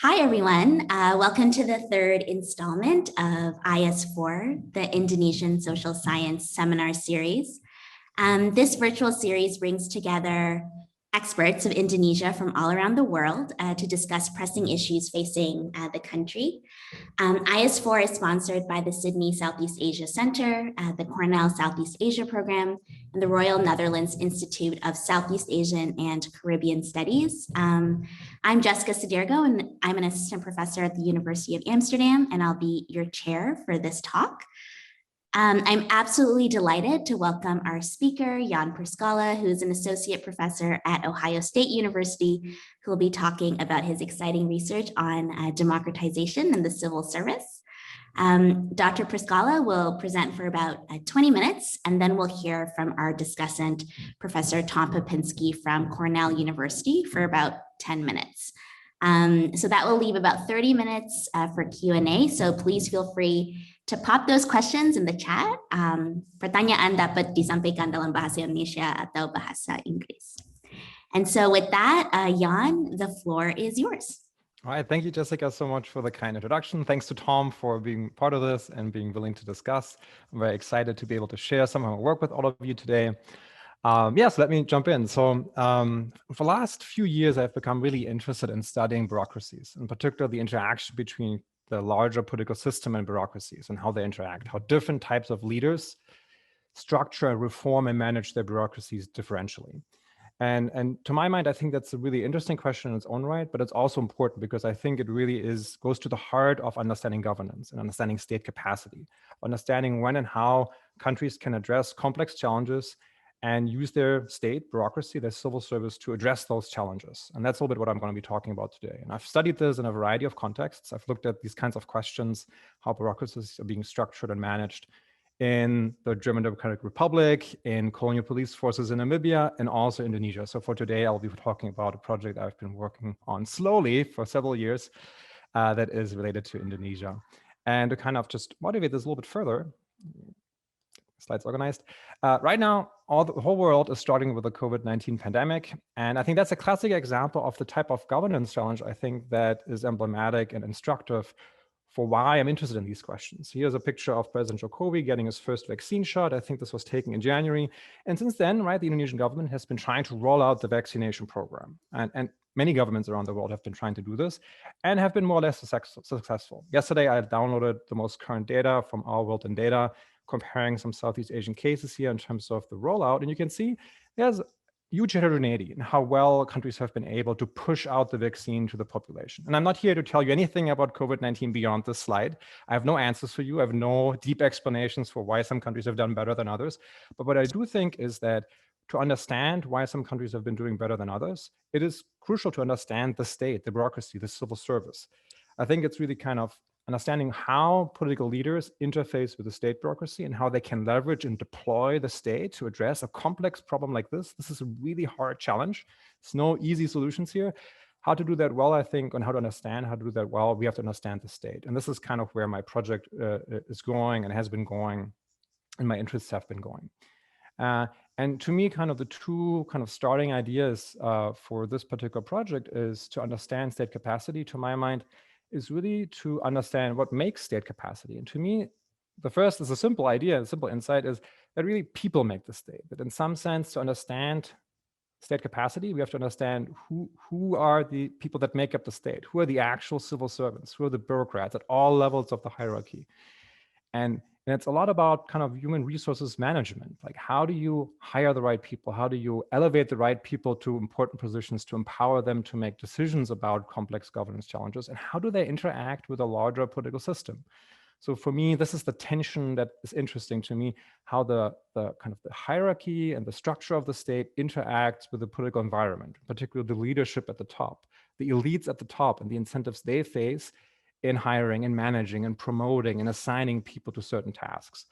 Hi, everyone. Welcome to the third installment of IS4, the Indonesian Social Science Seminar Series. This virtual series brings together experts of Indonesia from all around the world to discuss pressing issues facing the country. IS4 is sponsored by the Sydney Southeast Asia Center, the Cornell Southeast Asia Program, and the Royal Netherlands Institute of Southeast Asian and Caribbean Studies. I'm Jessica Sedergo, and I'm an assistant professor at the University of Amsterdam, and I'll be your chair for this talk. I'm absolutely delighted to welcome our speaker, Jan Pierskalla, who's an associate professor at Ohio State University, who will be talking about his exciting research on democratization and the civil service. Dr. Pierskalla will present for about 20 minutes, and then we'll hear from our discussant, Professor Tom Popinski from Cornell University, for about 10 minutes. So that will leave about 30 minutes for Q&A, so please feel free to pop those questions in the chat. Pertanyaan dapat disampaikan dalam bahasa Indonesia atau bahasa Inggris. And so with that, Jan, the floor is yours. All right, thank you, Jessica, so much for the kind introduction. Thanks to Tom for being part of this and being willing to discuss. I'm very excited to be able to share some of my work with all of you today. Yes, let me jump in. So for the last few years, I've become really interested in studying bureaucracies, in particular the interaction between the larger political system and bureaucracies and how they interact, how different types of leaders structure, reform, and manage their bureaucracies differentially. And to my mind, I think that's a really interesting question in its own right, but it's also important because I think it really goes to the heart of understanding governance and understanding state capacity, understanding when and how countries can address complex challenges and use their state bureaucracy, their civil service, to address those challenges. And that's a little bit what I'm going to be talking about today. And I've studied this in a variety of contexts. I've looked at these kinds of questions, how bureaucracies are being structured and managed in the German Democratic Republic, in colonial police forces in Namibia, and also Indonesia. So for today, I'll be talking about a project I've been working on slowly for several years that is related to Indonesia. And to kind of just motivate this a little bit further, slides organized. Right now, the whole world is starting with the COVID-19 pandemic. And I think that's a classic example of the type of governance challenge, I think, that is emblematic and instructive for why I'm interested in these questions. Here's a picture of President Jokowi getting his first vaccine shot. I think this was taken in January. And since then, right, the Indonesian government has been trying to roll out the vaccination program. And many governments around the world have been trying to do this and have been more or less successful. Yesterday, I downloaded the most current data from Our World in Data, comparing some Southeast Asian cases here in terms of the rollout. And you can see there's huge heterogeneity in how well countries have been able to push out the vaccine to the population. And I'm not here to tell you anything about COVID-19 beyond this slide. I have no answers for you. I have no deep explanations for why some countries have done better than others. But what I do think is that to understand why some countries have been doing better than others, it is crucial to understand the state, the bureaucracy, the civil service. I think it's really kind of understanding how political leaders interface with the state bureaucracy and how they can leverage and deploy the state to address a complex problem like this. This is a really hard challenge. There's no easy solutions here. How to do that well, I think, and how to understand how to do that well, we have to understand the state. And this is kind of where my project is going and has been going, and my interests have been going. And to me, kind of the two kind of starting ideas for this particular project is to understand state capacity, to my mind, is really to understand what makes state capacity. And to me, the first is a simple idea, a simple insight is that really people make the state. That in some sense, to understand state capacity, we have to understand who are the people that make up the state, who are the actual civil servants, who are the bureaucrats at all levels of the hierarchy. And it's a lot about kind of human resources management. Like, how do you hire the right people? How do you elevate the right people to important positions to empower them to make decisions about complex governance challenges? And how do they interact with a larger political system? So for me, this is the tension that is interesting to me, how the kind of the hierarchy and the structure of the state interacts with the political environment, particularly the leadership at the top, the elites at the top, and the incentives they face in hiring and managing and promoting and assigning people to certain tasks.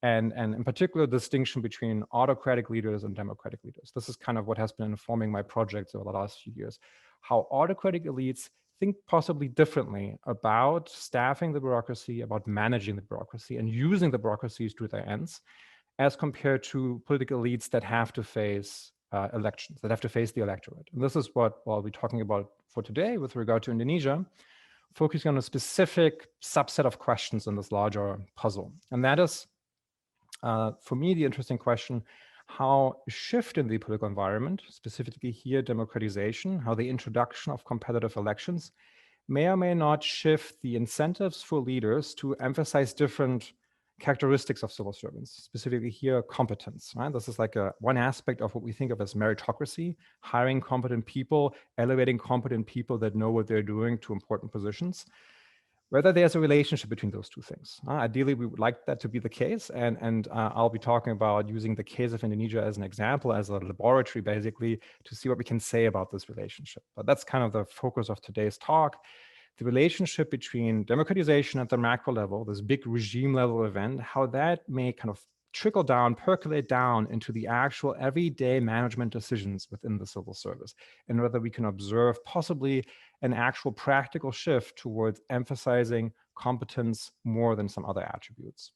And in particular, the distinction between autocratic leaders and democratic leaders. This is kind of what has been informing my projects over the last few years. How autocratic elites think possibly differently about staffing the bureaucracy, about managing the bureaucracy and using the bureaucracies to their ends, as compared to political elites that have to face elections, that have to face the electorate. And this is what I'll be talking about for today with regard to Indonesia. focusing on a specific subset of questions in this larger puzzle. And that is, for me, the interesting question, how a shift in the political environment, specifically here democratization, how the introduction of competitive elections may or may not shift the incentives for leaders to emphasize different characteristics of civil servants, specifically here competence. Right? This is like one aspect of what we think of as meritocracy, hiring competent people, elevating competent people that know what they're doing to important positions. Whether there's a relationship between those two things. Ideally, we would like that to be the case. And I'll be talking about using the case of Indonesia as an example, as a laboratory, basically, to see what we can say about this relationship. But that's kind of the focus of today's talk. The relationship between democratization at the macro level, this big regime level event, how that may kind of trickle down, percolate down into the actual everyday management decisions within the civil service, and whether we can observe possibly an actual practical shift towards emphasizing competence more than some other attributes.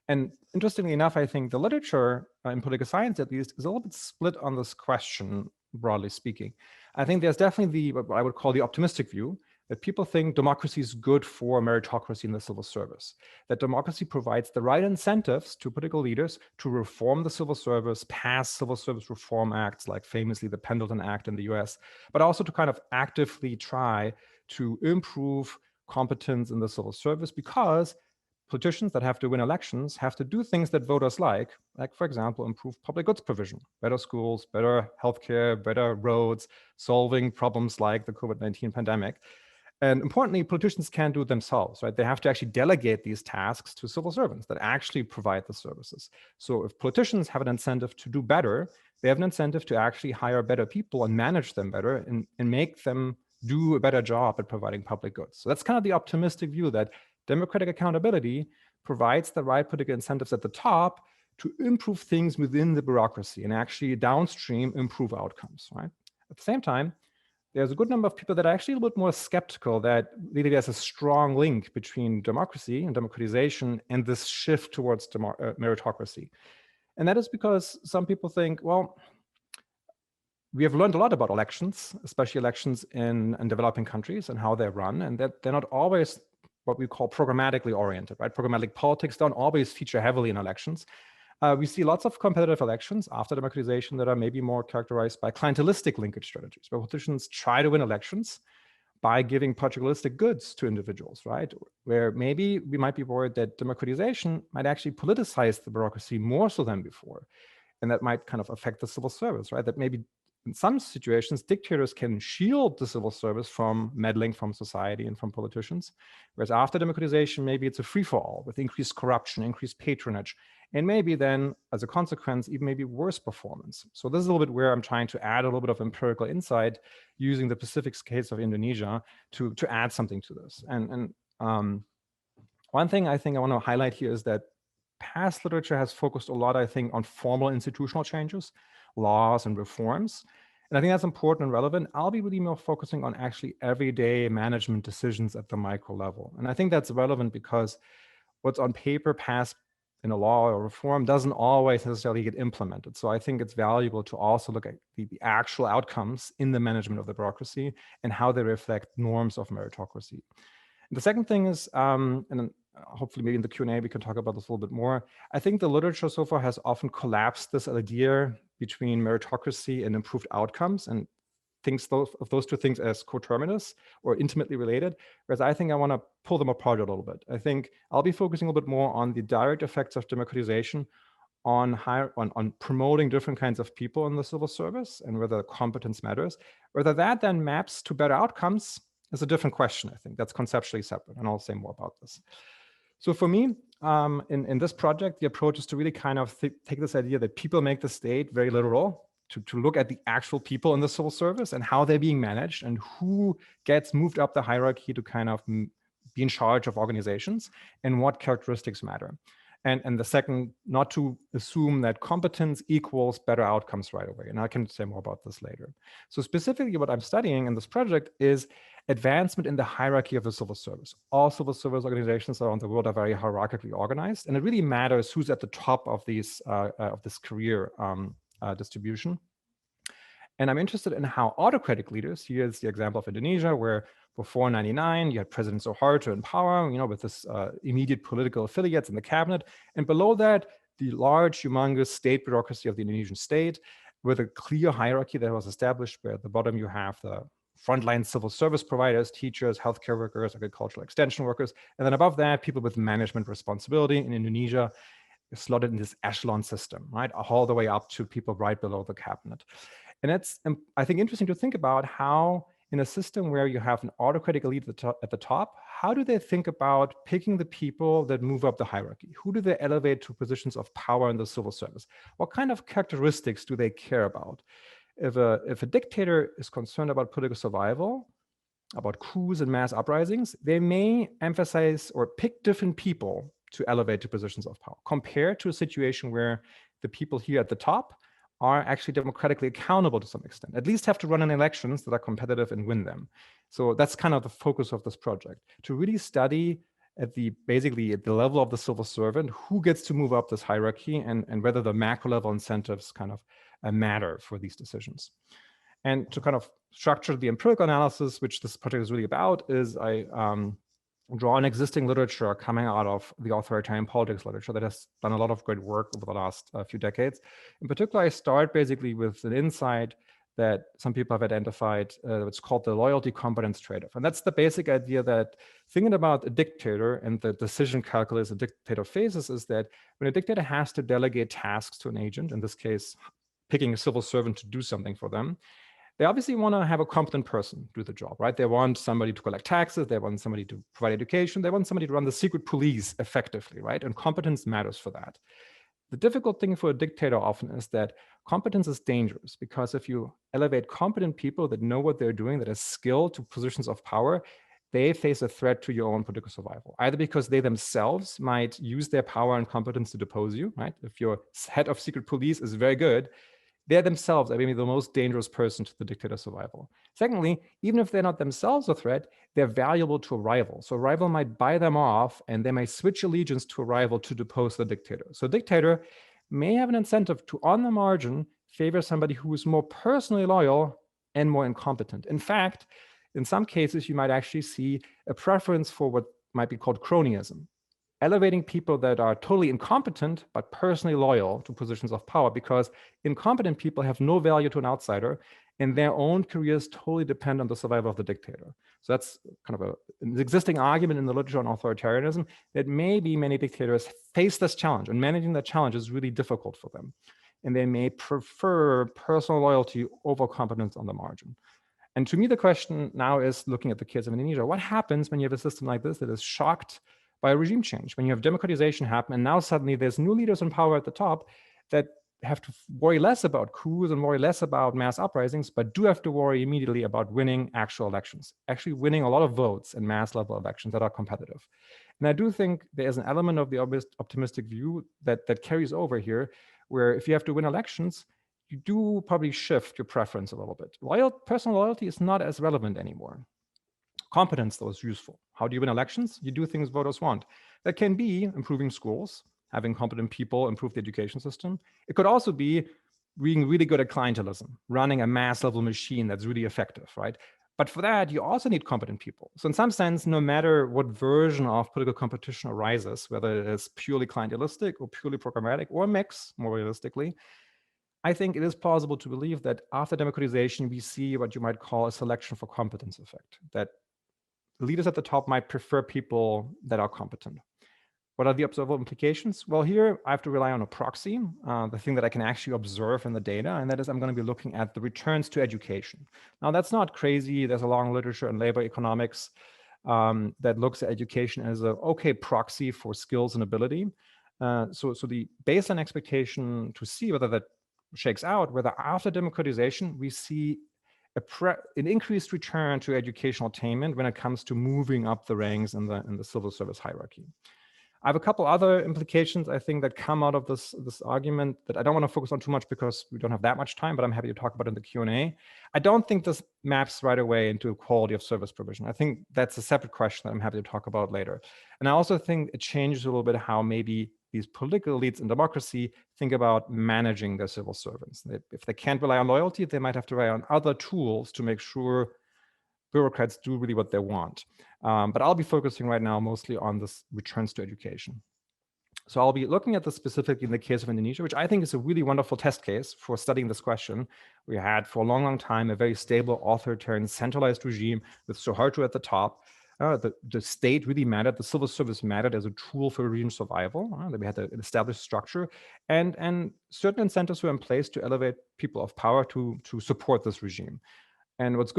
And interestingly enough, I think the literature in political science, at least, is a little bit split on this question, broadly speaking. I think there's definitely what I would call the optimistic view, that people think democracy is good for meritocracy in the civil service, that democracy provides the right incentives to political leaders to reform the civil service, pass civil service reform acts, like famously the Pendleton Act in the US, but also to kind of actively try to improve competence in the civil service, because politicians that have to win elections have to do things that voters like, for example, improve public goods provision, better schools, better healthcare, better roads, solving problems like the COVID-19 pandemic. And importantly, politicians can't do it themselves, right? They have to actually delegate these tasks to civil servants that actually provide the services. So if politicians have an incentive to do better, they have an incentive to actually hire better people and manage them better and make them do a better job at providing public goods. So that's kind of the optimistic view, that democratic accountability provides the right political incentives at the top to improve things within the bureaucracy and actually downstream improve outcomes, right? At the same time, there's a good number of people that are actually a little bit more skeptical that really there's a strong link between democracy and democratization and this shift towards meritocracy. And that is because some people think, well, we have learned a lot about elections, especially elections in developing countries and how they're run, and that they're not always what we call programmatically oriented, right? Programmatic politics don't always feature heavily in elections. We see lots of competitive elections after democratization that are maybe more characterized by clientelistic linkage strategies, where politicians try to win elections by giving particularistic goods to individuals, right? Where maybe we might be worried that democratization might actually politicize the bureaucracy more so than before. And that might kind of affect the civil service, right? That maybe in some situations, dictators can shield the civil service from meddling from society and from politicians. Whereas after democratization, maybe it's a free-for-all with increased corruption, increased patronage, and maybe then, as a consequence, even maybe worse performance. So this is a little bit where I'm trying to add a little bit of empirical insight using the specific case of Indonesia to add something to this. And one thing I think I want to highlight here is that past literature has focused a lot, I think, on formal institutional changes, laws and reforms. And I think that's important and relevant. I'll be really more focusing on actually everyday management decisions at the micro level. And I think that's relevant because what's on paper passed in a law or reform doesn't always necessarily get implemented. So I think it's valuable to also look at the actual outcomes in the management of the bureaucracy and how they reflect norms of meritocracy. And the second thing is, and then hopefully maybe in the Q&A we can talk about this a little bit more, I think the literature so far has often collapsed this idea between meritocracy and improved outcomes and thinks of those two things as coterminous or intimately related, whereas I think I want to pull them apart a little bit. I think I'll be focusing a little bit more on the direct effects of democratization on promoting different kinds of people in the civil service and whether competence matters. Whether that then maps to better outcomes is a different question. I think that's conceptually separate, and I'll say more about this. So for me, in this project, the approach is to really kind of take this idea that people make the state very literal, to look at the actual people in the civil service and how they're being managed and who gets moved up the hierarchy to kind of be in charge of organizations and what characteristics matter. And the second, not to assume that competence equals better outcomes right away. And I can say more about this later. So specifically what I'm studying in this project is advancement in the hierarchy of the civil service. All civil service organizations around the world are very hierarchically organized, and it really matters who's at the top of these of this career distribution. And I'm interested in how autocratic leaders, here's the example of Indonesia, where before 99, you had President Suharto in power, with this immediate political affiliates in the cabinet. And below that, the large, humongous state bureaucracy of the Indonesian state with a clear hierarchy that was established, where at the bottom you have the frontline civil service providers, teachers, healthcare workers, agricultural extension workers. And then above that, people with management responsibility in Indonesia slotted in this echelon system, right? All the way up to people right below the cabinet. And it's, I think, interesting to think about how in a system where you have an autocratic elite at the top, how do they think about picking the people that move up the hierarchy? Who do they elevate to positions of power in the civil service? What kind of characteristics do they care about? If a dictator is concerned about political survival, about coups and mass uprisings, they may emphasize or pick different people to elevate to positions of power, compared to a situation where the people here at the top are actually democratically accountable to some extent, at least have to run in elections that are competitive and win them. So that's kind of the focus of this project, to really study basically at the level of the civil servant, who gets to move up this hierarchy, and whether the macro level incentives kind of matter for these decisions. And to kind of structure the empirical analysis, which this project is really about, is I draw an existing literature coming out of the authoritarian politics literature that has done a lot of great work over the last few decades. In particular, I start basically with an insight that some people have identified. It's called the loyalty competence trade-off. And that's the basic idea that thinking about a dictator and the decision calculus a dictator faces is that when a dictator has to delegate tasks to an agent, in this case, picking a civil servant to do something for them, they obviously want to have a competent person do the job, right? They want somebody to collect taxes. They want somebody to provide education. They want somebody to run the secret police effectively, right? And competence matters for that. The difficult thing for a dictator often is that competence is dangerous, because if you elevate competent people that know what they're doing, that are skilled to positions of power, they face a threat to your own political survival, either because they themselves might use their power and competence to depose you, right? If your head of secret police is very good, they themselves are maybe the most dangerous person to the dictator's survival. Secondly, even if they're not themselves a threat, they're valuable to a rival. So a rival might buy them off, and they may switch allegiance to a rival to depose the dictator. So a dictator may have an incentive to, on the margin, favor somebody who is more personally loyal and more incompetent. In fact, in some cases, you might actually see a preference for what might be called cronyism, elevating people that are totally incompetent but personally loyal to positions of power, because incompetent people have no value to an outsider, and their own careers totally depend on the survival of the dictator. So that's kind of an existing argument in the literature on authoritarianism, that maybe many dictators face this challenge, and managing that challenge is really difficult for them. And they may prefer personal loyalty over competence on the margin. And to me, the question now is, looking at the case of Indonesia, what happens when you have a system like this that is shocked by a regime change, when you have democratization happen, and now suddenly there's new leaders in power at the top that have to worry less about coups and worry less about mass uprisings, but do have to worry immediately about winning actual elections, actually winning a lot of votes in mass level elections that are competitive. And I do think there's an element of the optimistic view that carries over here, where if you have to win elections, you do probably shift your preference a little bit. Personal loyalty is not as relevant anymore. Competence, though, is useful. How do you win elections? You do things voters want. That can be improving schools, having competent people improve the education system. It could also be being really good at clientelism, running a mass level machine that's really effective, right? But for that, you also need competent people. So in some sense, no matter what version of political competition arises, whether it is purely clientelistic or purely programmatic or a mix, more realistically, I think it is plausible to believe that after democratization, we see what you might call a selection for competence effect, that leaders at the top might prefer people that are competent. What are the observable implications? Well, here I have to rely on a proxy, the thing that I can actually observe in the data, and that is I'm going to be looking at the returns to education. Now, that's not crazy. There's a long literature in labor economics that looks at education as a okay proxy for skills and ability. So the baseline expectation to see whether that shakes out, whether after democratization we see an increased return to educational attainment when it comes to moving up the ranks in the civil service hierarchy. I have a couple other implications, I think, that come out of this argument that I don't want to focus on too much because we don't have that much time, but I'm happy to talk about in the Q&A. I don't think this maps right away into quality of service provision. I think that's a separate question that I'm happy to talk about later. And I also think it changes a little bit how maybe these political elites in democracy think about managing their civil servants. If they can't rely on loyalty, they might have to rely on other tools to make sure bureaucrats do really what they want. But I'll be focusing right now mostly on this returns to education. So I'll be looking at this specifically in the case of Indonesia, which I think is a really wonderful test case for studying this question. We had for a long, long time a very stable, authoritarian, centralized regime with Suharto at the top. The state really mattered. The civil service mattered as a tool for regime survival. We had an established structure, and certain incentives were in place to elevate people of power to support this regime. And what's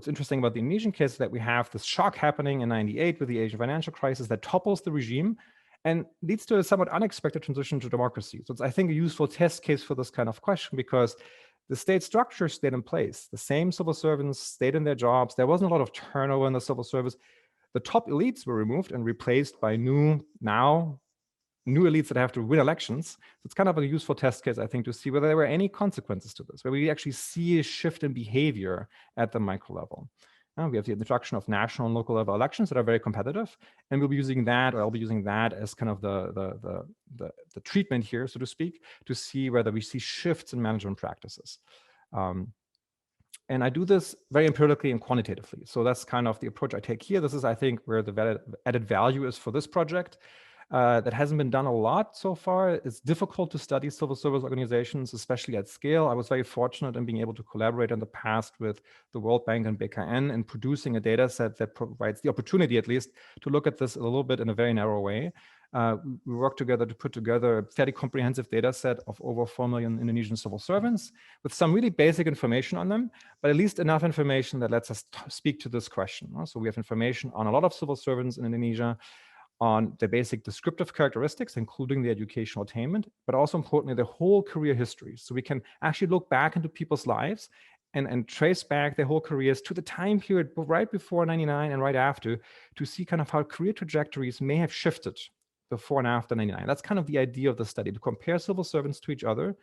interesting about the Indonesian case is that we have this shock happening in '98 with the Asian financial crisis that topples the regime and leads to a somewhat unexpected transition to democracy. So it's, I think, a useful test case for this kind of question, because the state structure stayed in place. The same civil servants stayed in their jobs. There wasn't a lot of turnover in the civil service. The top elites were removed and replaced by new elites that have to win elections. So it's kind of a useful test case, I think, to see whether there were any consequences to this, where we actually see a shift in behavior at the micro level. We have the introduction of national and local level elections that are very competitive, and we'll be using that, or I'll be using that as kind of the treatment here, so to speak, to see whether we see shifts in management practices. And I do this very empirically and quantitatively. So that's kind of the approach I take here. This is, I think, where the added value is for this project. That hasn't been done a lot so far. It's difficult to study civil service organizations, especially at scale. I was very fortunate in being able to collaborate in the past with the World Bank and BKN in producing a data set that provides the opportunity, at least, to look at this a little bit in a very narrow way. We worked together to put together a fairly comprehensive data set of over 4 million Indonesian civil servants with some really basic information on them, but at least enough information that lets us speak to this question. So we have information on a lot of civil servants in Indonesia, on the basic descriptive characteristics, including the educational attainment, but also importantly, the whole career history. So we can actually look back into people's lives and trace back their whole careers to the time period right before '99 and right after, to see kind of how career trajectories may have shifted before and after '99. That's kind of the idea of the study, to compare civil servants to each other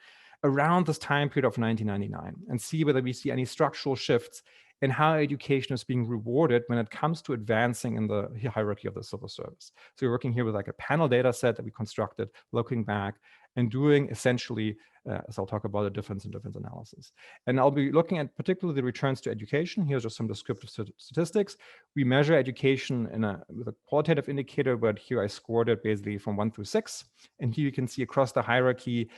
around this time period of 1999 and see whether we see any structural shifts in how education is being rewarded when it comes to advancing in the hierarchy of the civil service. So we're working here with like a panel data set that we constructed, looking back and doing essentially, as I'll talk about, a difference in difference analysis. And I'll be looking at particularly the returns to education. Here's just some descriptive statistics. We measure education with a qualitative indicator, but here I scored it basically from 1 through 6. And here you can see across the hierarchy,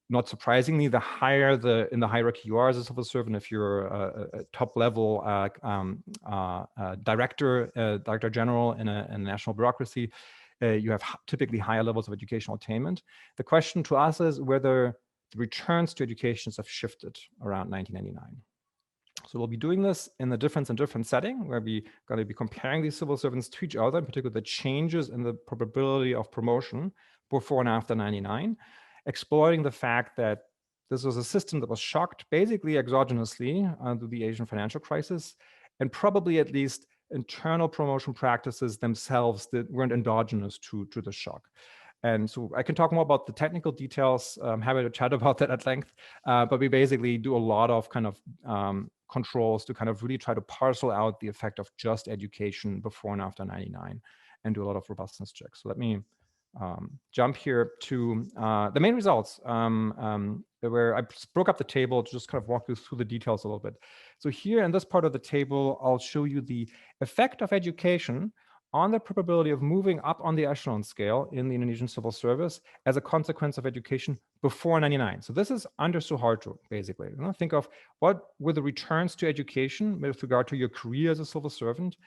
not surprisingly, the higher in the hierarchy you are as a civil servant, if you're a top level director general in a national bureaucracy, you have typically higher levels of educational attainment. The question to us is whether the returns to education have shifted around 1999. So we'll be doing this in the difference in difference setting, where we're going to be comparing these civil servants to each other, in particular the changes in the probability of promotion before and after '99. Exploring the fact that this was a system that was shocked basically exogenously to the Asian financial crisis, and probably at least internal promotion practices themselves that weren't endogenous to the shock. And so I can talk more about the technical details. I'm happy to chat about that at length, but we basically do a lot of kind of controls to kind of really try to parcel out the effect of just education before and after '99 and do a lot of robustness checks. So let me jump here to the main results, where I broke up the table to just kind of walk you through the details a little bit. So here in this part of the table, I'll show you the effect of education on the probability of moving up on the echelon scale in the Indonesian civil service as a consequence of education before '99. So this is under Suharto, basically. Think of what were the returns to education with regard to your career as a civil servant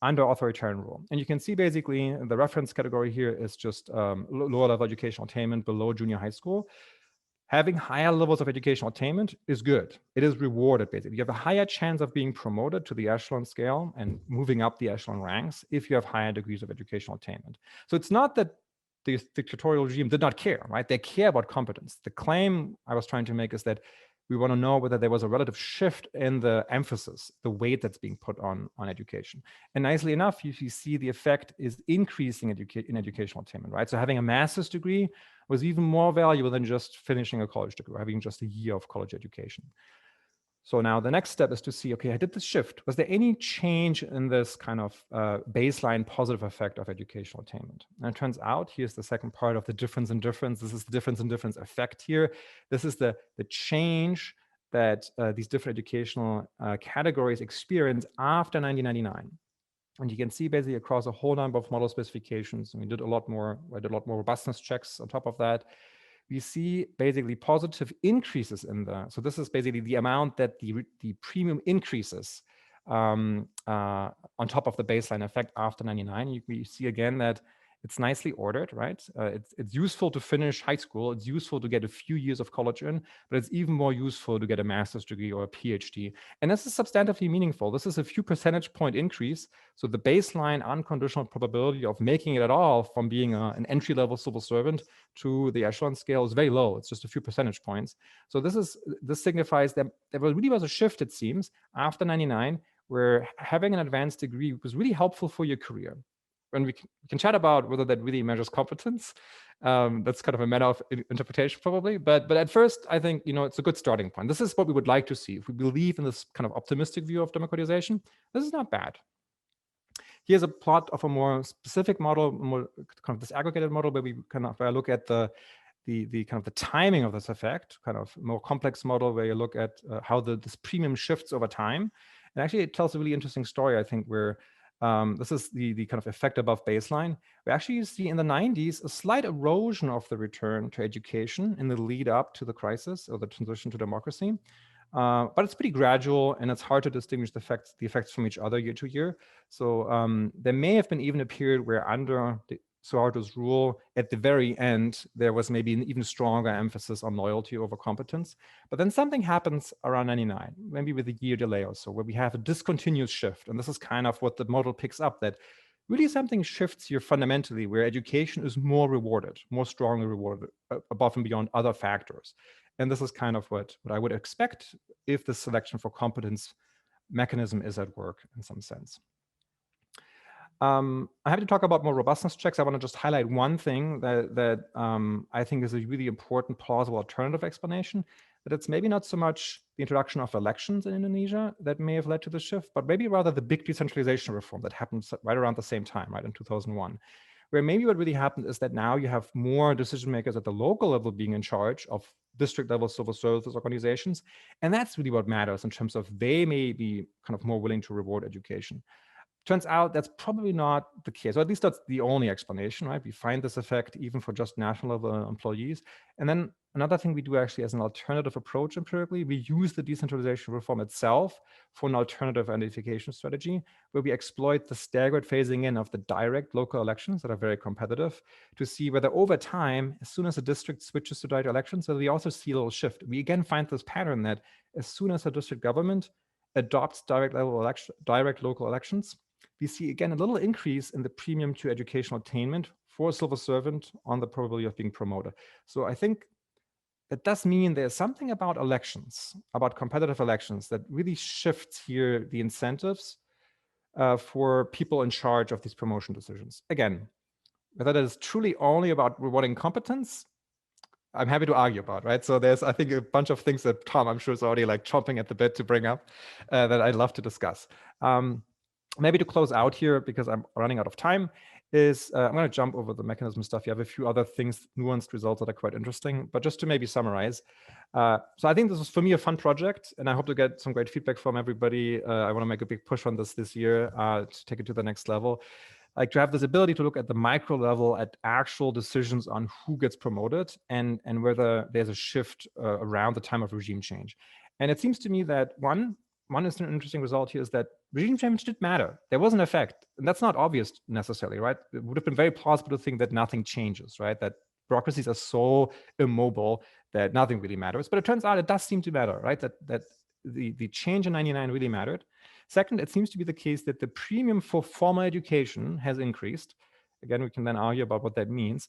under authoritarian rule. And you can see basically the reference category here is just lower level educational attainment below junior high school. Having higher levels of educational attainment is good. It is rewarded, basically. You have a higher chance of being promoted to the echelon scale and moving up the echelon ranks if you have higher degrees of educational attainment. So it's not that the dictatorial regime did not care, right? They care about competence. The claim I was trying to make is that we want to know whether there was a relative shift in the emphasis, the weight that's being put on education. And nicely enough, you see the effect is increasing in educational attainment, right? So having a master's degree was even more valuable than just finishing a college degree, or having just a year of college education. So now the next step is to see, okay, I did this shift. Was there any change in this kind of baseline positive effect of educational attainment? And it turns out, here's the second part of the difference in difference. This is the difference in difference effect here. This is the change that these different educational categories experience after 1999. And you can see basically across a whole number of model specifications, and I did a lot more robustness checks on top of that. We see basically positive increases in so this is basically the amount that the premium increases on top of the baseline effect after 99. We see again that it's nicely ordered, right? It's useful to finish high school. It's useful to get a few years of college in, but it's even more useful to get a master's degree or a PhD. And this is substantively meaningful. This is a few percentage point increase. So the baseline unconditional probability of making it at all from being an entry-level civil servant to the echelon scale is very low. It's just a few percentage points. So this signifies that there really was a shift, it seems, after 99, where having an advanced degree was really helpful for your career. And we can chat about whether that really measures competence. That's kind of a matter of interpretation, probably. But at first, I think it's a good starting point. This is what we would like to see. If we believe in this kind of optimistic view of democratization, this is not bad. Here's a plot of a more specific model, more kind of disaggregated model, where we kind of look at the kind of the timing of this effect, kind of more complex model where you look at how this premium shifts over time. And actually, it tells a really interesting story, I think, where this is the kind of effect above baseline. We actually see in the 90s a slight erosion of the return to education in the lead up to the crisis or the transition to democracy. But it's pretty gradual, and it's hard to distinguish the effects from each other year to year. So there may have been even a period where under Suharto's rule, at the very end, there was maybe an even stronger emphasis on loyalty over competence. But then something happens around 99, maybe with a year delay or so, where we have a discontinuous shift. And this is kind of what the model picks up, that really something shifts here fundamentally, where education is more rewarded, more strongly rewarded above and beyond other factors. And this is kind of what I would expect if the selection for competence mechanism is at work in some sense. I have to talk about more robustness checks. I want to just highlight one thing that I think is a really important plausible alternative explanation, that it's maybe not so much the introduction of elections in Indonesia that may have led to the shift, but maybe rather the big decentralization reform that happened right around the same time, right, in 2001, where maybe what really happened is that now you have more decision makers at the local level being in charge of district level civil services organizations. And that's really what matters in terms of they may be kind of more willing to reward education. Turns out that's probably not the case, or at least that's the only explanation, right? We find this effect even for just national level employees. And then another thing we do actually as an alternative approach empirically, we use the decentralization reform itself for an alternative identification strategy, where we exploit the staggered phasing in of the direct local elections that are very competitive to see whether over time, as soon as a district switches to direct elections, whether we also see a little shift. We again find this pattern that as soon as a district government adopts direct local elections, we see again a little increase in the premium to educational attainment for a civil servant on the probability of being promoted. So I think that does mean there's something about elections, about competitive elections, that really shifts here the incentives for people in charge of these promotion decisions. Again, whether that is truly only about rewarding competence, I'm happy to argue about, right? So there's, I think, a bunch of things that Tom, I'm sure, is already like chomping at the bit to bring up that I'd love to discuss. Maybe to close out here, because I'm running out of time, is I'm going to jump over the mechanism stuff. You have a few other things, nuanced results that are quite interesting, but just to maybe summarize. So I think this was, for me, a fun project, and I hope to get some great feedback from everybody. I want to make a big push on this year to take it to the next level. Like to have this ability to look at the micro level at actual decisions on who gets promoted and whether there's a shift around the time of regime change. And it seems to me that one is an interesting result here is that regime change did matter. There was an effect, and that's not obvious necessarily, right? It would have been very plausible to think that nothing changes, right? That bureaucracies are so immobile that nothing really matters. But it turns out it does seem to matter, right? That the change in 99 really mattered. Second, it seems to be the case that the premium for formal education has increased. Again, we can then argue about what that means.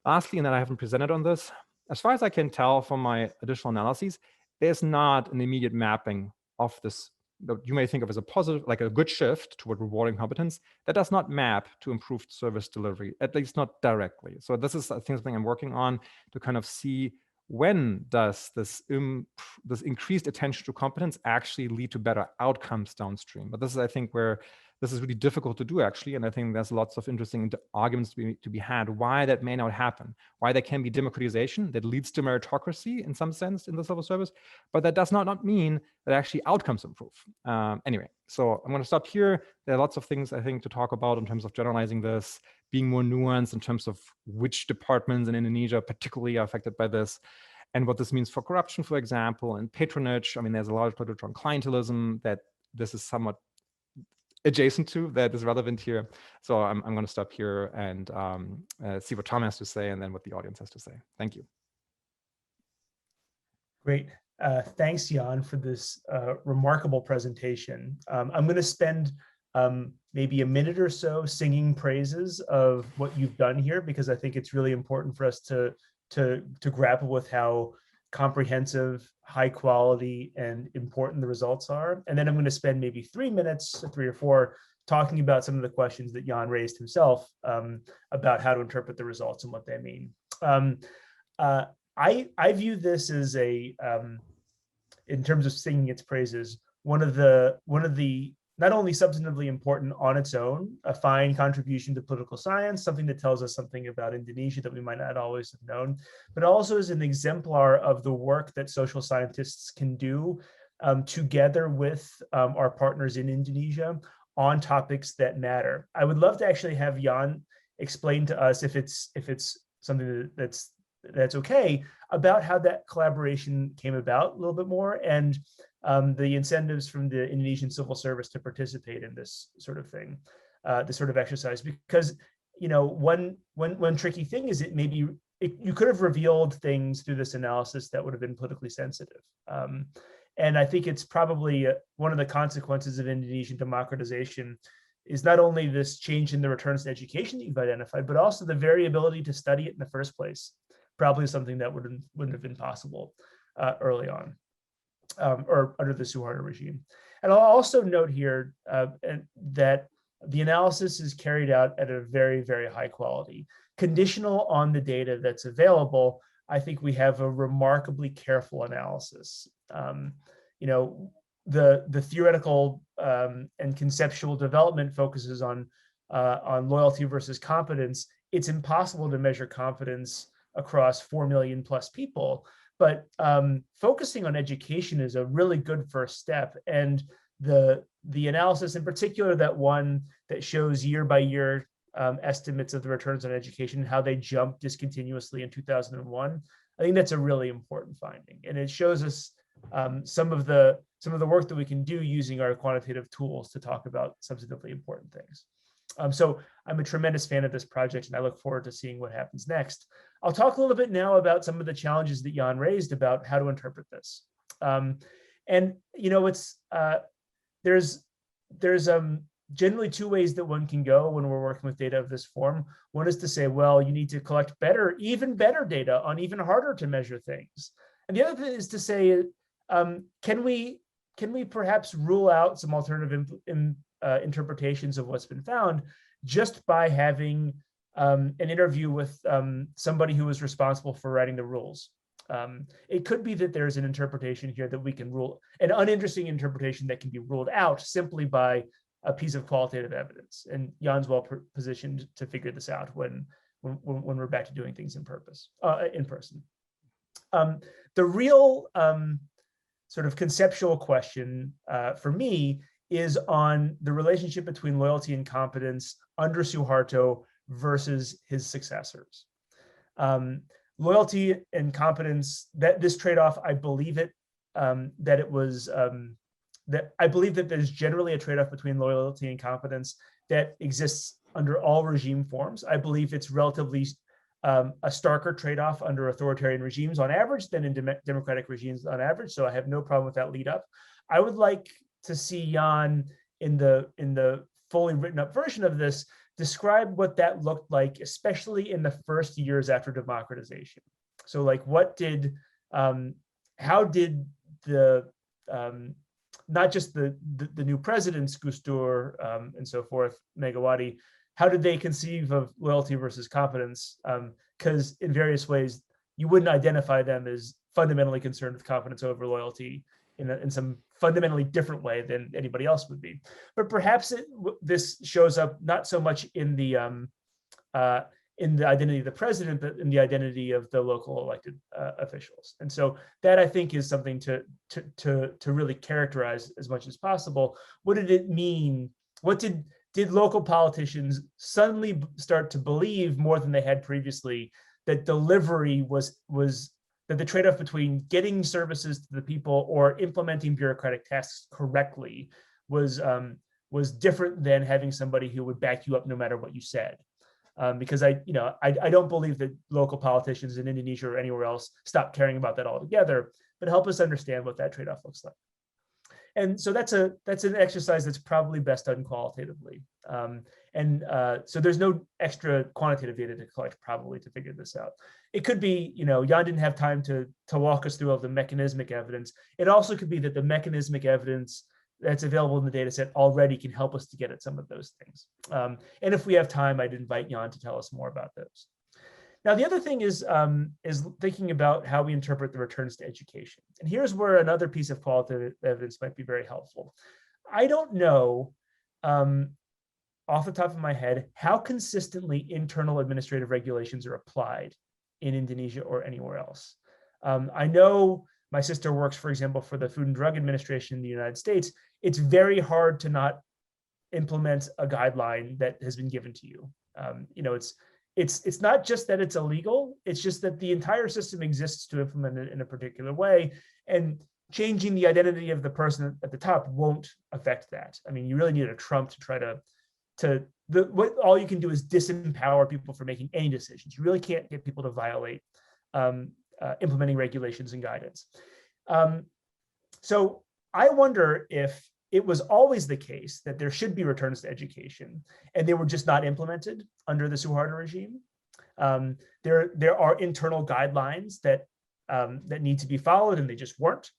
Lastly, and then I haven't presented on this, as far as I can tell from my additional analyses, there's not an immediate mapping of this that you may think of as a positive, like a good shift toward rewarding competence, that does not map to improved service delivery, at least not directly. So this is, I think, something I'm working on to kind of see when does this increased attention to competence actually lead to better outcomes downstream? But this is, I think, where this is really difficult to do, actually. And I think there's lots of interesting arguments to be had why that may not happen, why there can be democratization that leads to meritocracy in some sense in the civil service, but that does not mean that actually outcomes improve. Anyway, so I'm going to stop here. There are lots of things, I think, to talk about in terms of generalizing this, being more nuanced in terms of which departments in Indonesia particularly are affected by this, and what this means for corruption, for example, and patronage. I mean, there's a lot of literature on clientelism that this is somewhat adjacent to, that is relevant here. So I'm going to stop here and see what Tom has to say and then what the audience has to say. Thank you. Great. Thanks, Jan, for this remarkable presentation. I'm going to spend maybe a minute or so singing praises of what you've done here, because I think it's really important for us to grapple with how comprehensive, high quality, and important the results are. And then I'm going to spend maybe 3 minutes, 3 or 4, talking about some of the questions that Jan raised himself about how to interpret the results and what they mean. I view this as a, in terms of singing its praises, one of the not only substantively important on its own, a fine contribution to political science, something that tells us something about Indonesia that we might not always have known, but also as an exemplar of the work that social scientists can do together with our partners in Indonesia on topics that matter. I would love to actually have Jan explain to us, if it's something that's okay, about how that collaboration came about a little bit more, and the incentives from the Indonesian civil service to participate in this sort of thing, this sort of exercise. Because, you know, one tricky thing is you could have revealed things through this analysis that would have been politically sensitive. And I think it's probably one of the consequences of Indonesian democratization is not only this change in the returns to education that you've identified, but also the variability to study it in the first place. Probably something that wouldn't have been possible early on, or under the Suharto regime. And I'll also note here that the analysis is carried out at a very, very high quality. Conditional on the data that's available, I think we have a remarkably careful analysis. You know, the theoretical and conceptual development focuses on loyalty versus competence. It's impossible to measure competence across 4 million plus people, but focusing on education is a really good first step. And the analysis, in particular, that one that shows year by year estimates of the returns on education, how they jumped discontinuously in 2001, I think that's a really important finding, and it shows us some of the work that we can do using our quantitative tools to talk about substantively important things. So I'm a tremendous fan of this project, and I look forward to seeing what happens next. I'll talk a little bit now about some of the challenges that Jan raised about how to interpret this. And you know, it's there's generally 2 ways that one can go when we're working with data of this form. One is to say, well, you need to collect even better data on even harder to measure things. And the other thing is to say, can we perhaps rule out some alternative interpretations of what's been found just by having an interview with somebody who was responsible for writing the rules. It could be that there's an interpretation here that we can rule, an uninteresting interpretation that can be ruled out simply by a piece of qualitative evidence. And Jan's well positioned to figure this out when we're back to doing things in person. The real sort of conceptual question for me is on the relationship between loyalty and competence under Suharto versus his successors. Loyalty and competence, that this trade-off, I believe it, I believe that there's generally a trade-off between loyalty and competence that exists under all regime forms. I believe it's relatively a starker trade-off under authoritarian regimes on average than in democratic regimes on average. So I have no problem with that lead up. I would like to see Jan in the fully written up version of this describe what that looked like, especially in the first years after democratization. So like how did the not just the new presidents, Gusdur and so forth, Megawati, how did they conceive of loyalty versus competence? Because in various ways, you wouldn't identify them as fundamentally concerned with competence over loyalty in some fundamentally different way than anybody else would be. But perhaps this shows up not so much in the identity of the president, but in the identity of the local elected officials. And so that, I think, is something to really characterize as much as possible. What did it mean? What did local politicians suddenly start to believe more than they had previously, that delivery was that the trade-off between getting services to the people or implementing bureaucratic tasks correctly was different than having somebody who would back you up no matter what you said. Because I don't believe that local politicians in Indonesia or anywhere else stop caring about that altogether, but help us understand what that trade-off looks like. And so that's an exercise that's probably best done qualitatively. So there's no extra quantitative data to collect probably to figure this out. It could be, Jan didn't have time to walk us through all the mechanismic evidence. It also could be that the mechanismic evidence that's available in the data set already can help us to get at some of those things. And if we have time, I'd invite Jan to tell us more about those. Now, the other thing is thinking about how we interpret the returns to education. And here's where another piece of qualitative evidence might be very helpful. I don't know off the top of my head how consistently internal administrative regulations are applied in Indonesia or anywhere else. I know my sister works, for example, for the Food and Drug Administration in the United States. It's very hard to not implement a guideline that has been given to you. It's not just that it's illegal, it's just that the entire system exists to implement it in a particular way, and changing the identity of the person at the top won't affect that. I mean, you really need a Trump to try all you can do is disempower people from making any decisions. You really can't get people to violate implementing regulations and guidance. So I wonder if it was always the case that there should be returns to education, and they were just not implemented under the Suharto regime. There are internal guidelines that need to be followed, and they just weren't.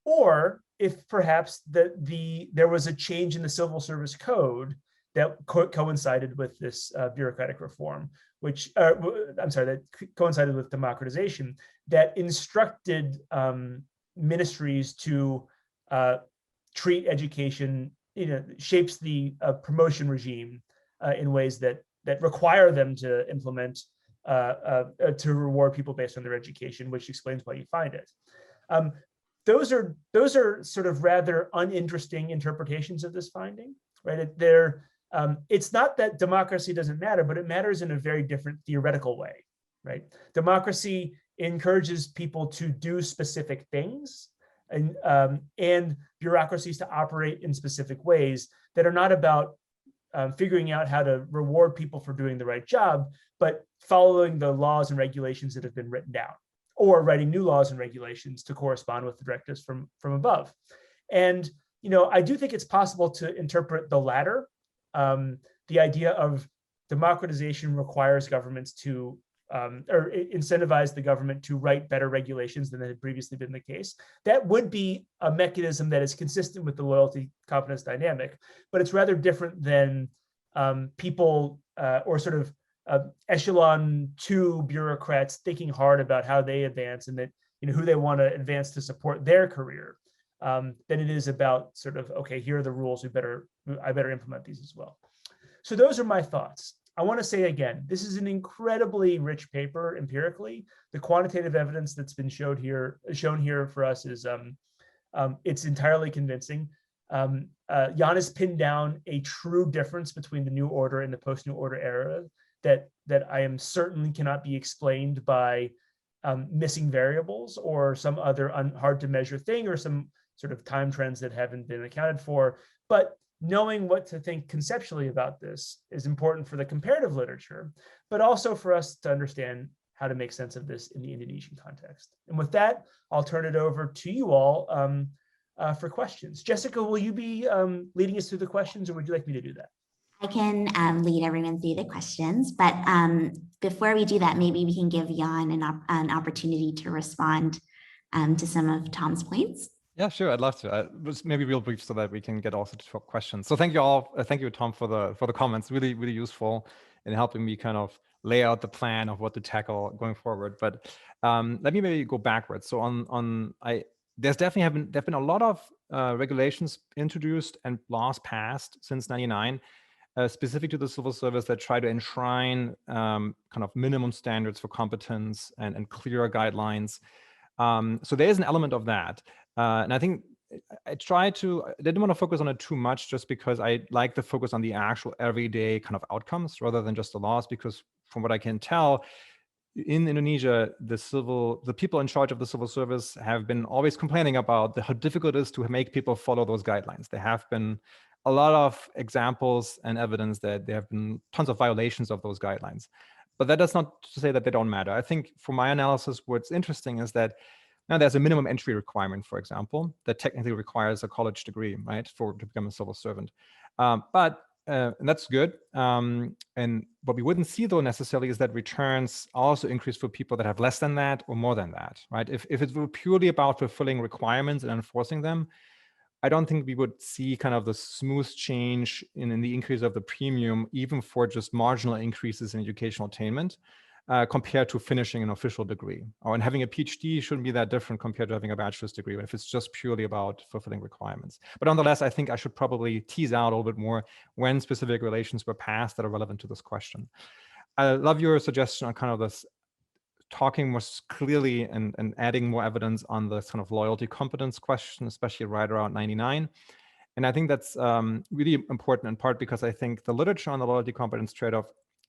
Or if perhaps there was a change in the civil service code that coincided with this bureaucratic reform, that coincided with democratization, that instructed ministries to treat education, shapes the promotion regime in ways that require them to implement, to reward people based on their education, which explains why you find it. Those are sort of rather uninteresting interpretations of this finding, right? It's not that democracy doesn't matter, but it matters in a very different theoretical way, right? Democracy encourages people to do specific things, and bureaucracies to operate in specific ways that are not about figuring out how to reward people for doing the right job, but following the laws and regulations that have been written down, or writing new laws and regulations to correspond with the directives from above. And I do think it's possible to interpret the latter. The idea of democratization requires governments to or incentivize the government to write better regulations than had previously been the case. That would be a mechanism that is consistent with the loyalty competence dynamic, but it's rather different than people or sort of echelon 2 bureaucrats thinking hard about how they advance and that who they want to advance to support their career, than it is about sort of, okay, here are the rules, I better implement these as well. So those are my thoughts. I want to say again, this is an incredibly rich paper empirically. The quantitative evidence that's been shown here for us is it's entirely convincing. Jan has pinned down a true difference between the New Order and the post-New Order era that I am certain cannot be explained by missing variables or some other hard to measure thing or some sort of time trends that haven't been accounted for. But knowing what to think conceptually about this is important for the comparative literature, but also for us to understand how to make sense of this in the Indonesian context. And with that, I'll turn it over to you all for questions. Jessica, will you be leading us through the questions, or would you like me to do that? I can lead everyone through the questions, but before we do that, maybe we can give Jan an opportunity to respond to some of Tom's points. Yeah, sure. I'd love to. Maybe real brief so that we can get also to questions. So thank you all. Thank you, Tom, for the comments. Really, really useful in helping me kind of lay out the plan of what to tackle going forward. But let me maybe go backwards. So there's definitely been a lot of regulations introduced and laws passed since '99, specific to the civil service, that try to enshrine kind of minimum standards for competence and clearer guidelines. So there is an element of that, and I think I didn't want to focus on it too much, just because I like to focus on the actual everyday kind of outcomes rather than just the laws, because from what I can tell, in Indonesia, the people in charge of the civil service have been always complaining about how difficult it is to make people follow those guidelines. There have been a lot of examples and evidence that there have been tons of violations of those guidelines. But that does not to say that they don't matter. I think for my analysis, what's interesting is that now there's a minimum entry requirement, for example, that technically requires a college degree, right, to become a civil servant. And that's good. And what we wouldn't see, though, necessarily is that returns also increase for people that have less than that or more than that, right? If it were purely about fulfilling requirements and enforcing them, I don't think we would see kind of the smooth change in the increase of the premium, even for just marginal increases in educational attainment, compared to finishing an official degree. And having a PhD shouldn't be that different compared to having a bachelor's degree if it's just purely about fulfilling requirements. But nonetheless, I think I should probably tease out a little bit more when specific relations were passed that are relevant to this question. I love your suggestion on kind of this talking more clearly and adding more evidence on the kind of loyalty competence question, especially right around 99. And I think that's really important, in part because I think the literature on the loyalty competence trade-off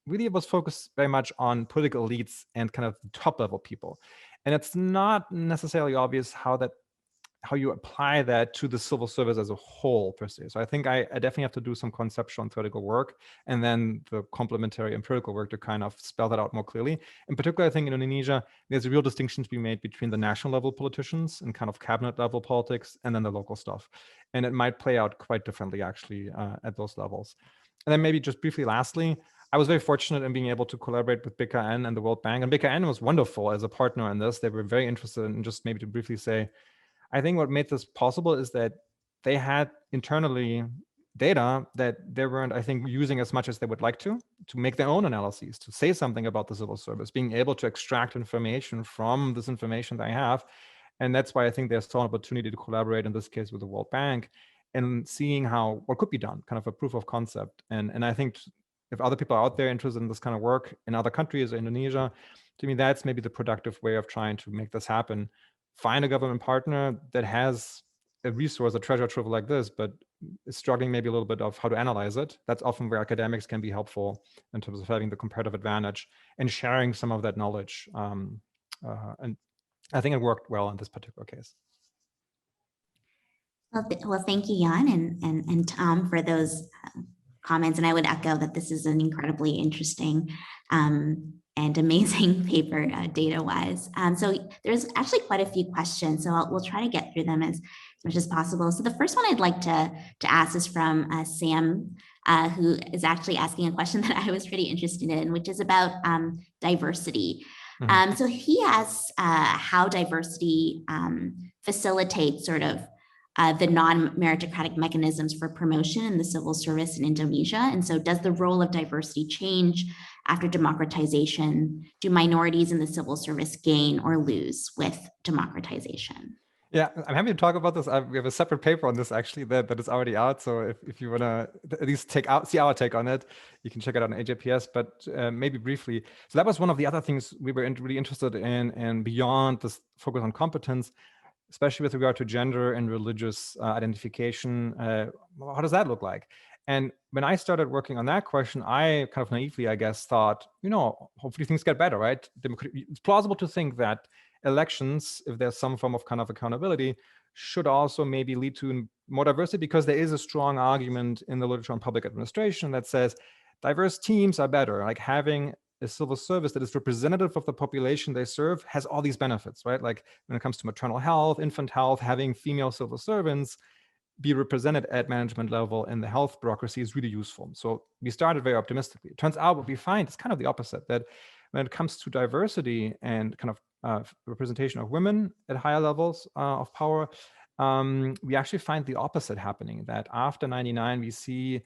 really was focused very much on political elites and kind of top level people. And it's not necessarily obvious how you apply that to the civil service as a whole, per se. So I think I definitely have to do some conceptual and theoretical work, and then the complementary empirical work to kind of spell that out more clearly. In particular, I think in Indonesia, there's a real distinction to be made between the national level politicians and kind of cabinet level politics, and then the local stuff. And it might play out quite differently, actually, at those levels. And then maybe just briefly, lastly, I was very fortunate in being able to collaborate with BKN and the World Bank. And BKN was wonderful as a partner in this. They were very interested in, just maybe to briefly say, I think what made this possible is that they had internally data that they weren't, I think, using as much as they would like to make their own analyses, to say something about the civil service, being able to extract information from this information they have. And that's why I think there's still an opportunity to collaborate, in this case with the World Bank, and seeing what could be done, kind of a proof of concept. And I think if other people are out there interested in this kind of work in other countries or Indonesia, to me, that's maybe the productive way of trying to make this happen. Find a government partner that has a resource, a treasure trove like this, but is struggling maybe a little bit of how to analyze it. That's often where academics can be helpful in terms of having the comparative advantage and sharing some of that knowledge. And I think it worked well in this particular case. Well, thank you, Jan and Tom, for those comments. And I would echo that this is an incredibly interesting and amazing paper data-wise. So there's actually quite a few questions, so we'll try to get through them as much as possible. So the first one I'd like to ask is from Sam, who is actually asking a question that I was pretty interested in, which is about diversity. Mm-hmm. So he asks how diversity facilitates sort of the non-meritocratic mechanisms for promotion in the civil service in Indonesia. And so does the role of diversity change after democratization? Do minorities in the civil service gain or lose with democratization? Yeah, I'm happy to talk about this. We have a separate paper on this, actually, that is already out. So if you want to at least see our take on it, you can check it out on AJPS. But maybe briefly, so that was one of the other things we were really interested in, and beyond this focus on competence, especially with regard to gender and religious identification. How does that look like? And when I started working on that question, I kind of naively, I guess, thought, hopefully things get better, right? It's plausible to think that elections, if there's some form of kind of accountability, should also maybe lead to more diversity, because there is a strong argument in the literature on public administration that says diverse teams are better. Like having a civil service that is representative of the population they serve has all these benefits, right? Like when it comes to maternal health, infant health, having female civil servants be represented at management level in the health bureaucracy is really useful. So we started very optimistically. It turns out what we find is kind of the opposite, that when it comes to diversity and kind of representation of women at higher levels of power, we actually find the opposite happening, that after 99, we see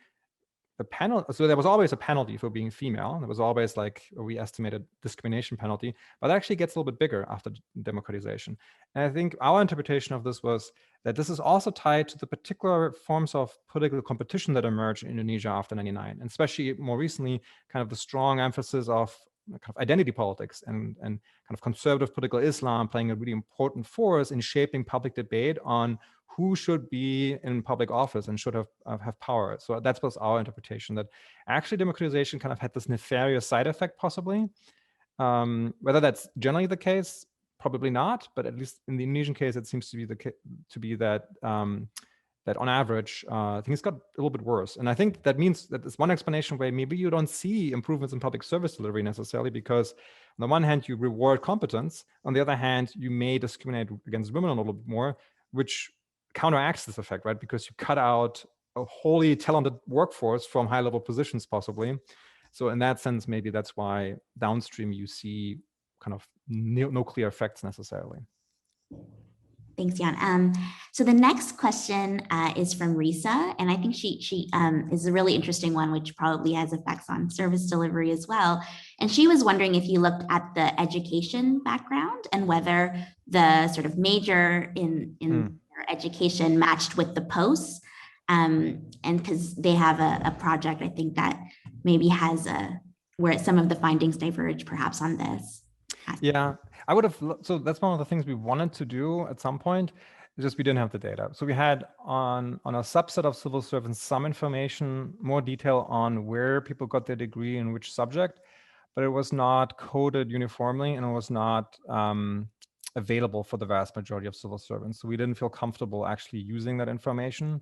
the penalty, so there was always a penalty for being female. There was always like we estimated discrimination penalty, but that actually gets a little bit bigger after democratization. And I think our interpretation of this was that this is also tied to the particular forms of political competition that emerged in Indonesia after 99, and especially more recently, kind of the strong emphasis of kind of identity politics and kind of conservative political Islam playing a really important force in shaping public debate on who should be in public office and should have power. So that was our interpretation, that actually democratization kind of had this nefarious side effect, possibly. Whether that's generally the case, probably not, but at least in the Indonesian case, it seems to be that that on average, things got a little bit worse. And I think that means that it's one explanation where maybe you don't see improvements in public service delivery necessarily, because on the one hand, you reward competence. On the other hand, you may discriminate against women a little bit more, which counteracts this effect, right? Because you cut out a wholly talented workforce from high-level positions, possibly. So in that sense, maybe that's why downstream you see kind of no clear effects necessarily. Thanks, Jan. So the next question is from Risa, and I think she is a really interesting one, which probably has effects on service delivery as well. And she was wondering if you looked at the education background and whether the sort of major in education matched with the posts, and because they have a project, I think that maybe has where some of the findings diverge perhaps on this. Yeah, I would have, so that's one of the things we wanted to do at some point, just we didn't have the data. So we had on a subset of civil servants some information, more detail on where people got their degree in which subject, but it was not coded uniformly and it was not available for the vast majority of civil servants. So we didn't feel comfortable actually using that information